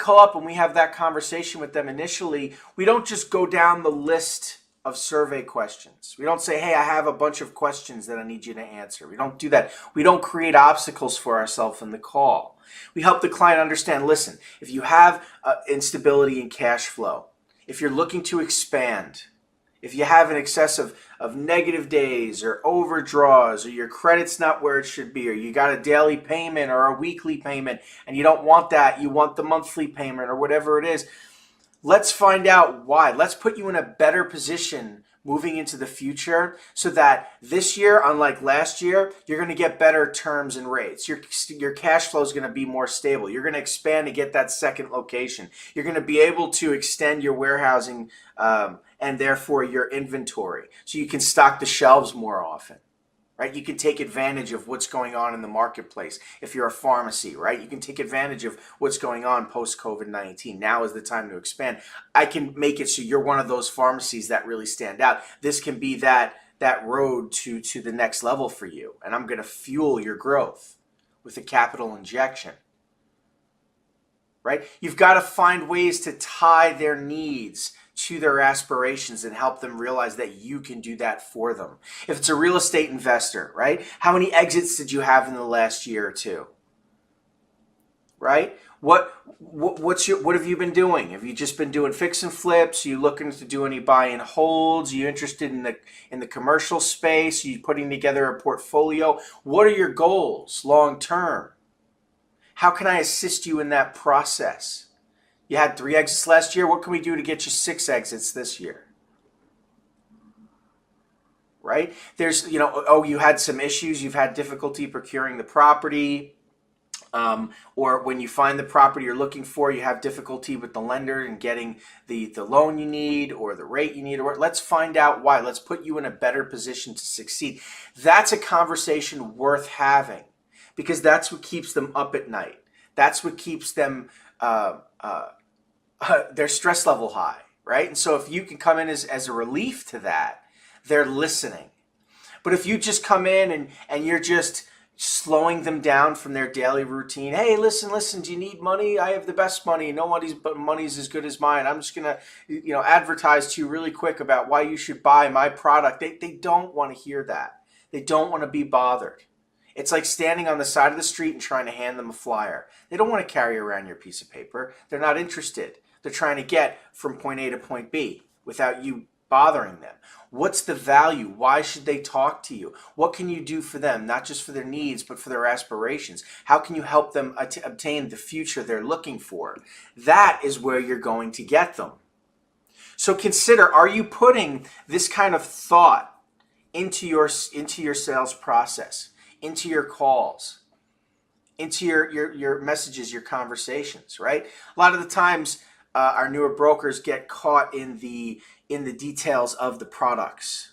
call up and we have that conversation with them initially, we don't just go down the list of survey questions. We don't say, hey, I have a bunch of questions that I need you to answer. We don't do that. We don't create obstacles for ourselves in the call. We help the client understand, listen, if you have instability in cash flow, if you're looking to expand, if you have an excess of negative days or overdraws, or your credit's not where it should be, or you got a daily payment or a weekly payment and you don't want that, you want the monthly payment or whatever it is, let's find out why. Let's put you in a better position moving into the future so that this year, unlike last year, you're going to get better terms and rates. Your cash flow is going to be more stable. You're going to expand to get that second location. You're going to be able to extend your warehousing and therefore your inventory so you can stock the shelves more often. Right? You can take advantage of what's going on in the marketplace. If you're a pharmacy, right? You can take advantage of what's going on post-COVID-19. Now is the time to expand. I can make it so you're one of those pharmacies that really stand out. This can be that road to the next level for you. And I'm going to fuel your growth with a capital injection. Right? You've got to find ways to tie their needs to their aspirations and help them realize that you can do that for them. If it's a real estate investor, right? How many exits did you have in the last year or two? Right? What have you been doing? Have you just been doing fix and flips? Are you looking to do any buy and holds? Are you interested in the commercial space? Are you putting together a portfolio? What are your goals long term? How can I assist you in that process? You had 3 exits last year. What can we do to get you 6 exits this year? Right? There's, you had some issues. You've had difficulty procuring the property. Or when you find the property you're looking for, you have difficulty with the lender and getting the loan you need or the rate you need. Or let's find out why. Let's put you in a better position to succeed. That's a conversation worth having because that's what keeps them up at night. That's what keeps them their stress level high, right? And so if you can come in as a relief to that, they're listening. But if you just come in and you're just slowing them down from their daily routine, hey, listen, do you need money? I have the best money. Nobody's but money's as good as mine. I'm just gonna, advertise to you really quick about why you should buy my product. They don't want to hear that. They don't want to be bothered. It's like standing on the side of the street and trying to hand them a flyer. They don't want to carry around your piece of paper. They're not interested. They're trying to get from point A to point B without you bothering them. What's the value? Why should they talk to you? What can you do for them? Not just for their needs, but for their aspirations. How can you help them obtain the future they're looking for? That is where you're going to get them. So consider, are you putting this kind of thought into your sales process, into your calls, into your messages, your conversations, right? A lot of the times, our newer brokers get caught in the details of the products,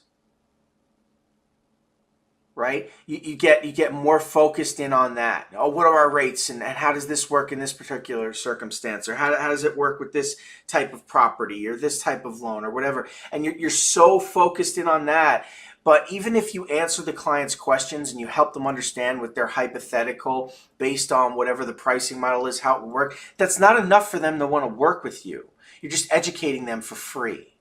right? You get more focused in on that. Oh, what are our rates and how does this work in this particular circumstance? Or how does it work with this type of property or this type of loan or whatever? And you're so focused in on that. But even if you answer the client's questions and you help them understand with their hypothetical based on whatever the pricing model is, how it will work, that's not enough for them to want to work with you. You're just educating them for free.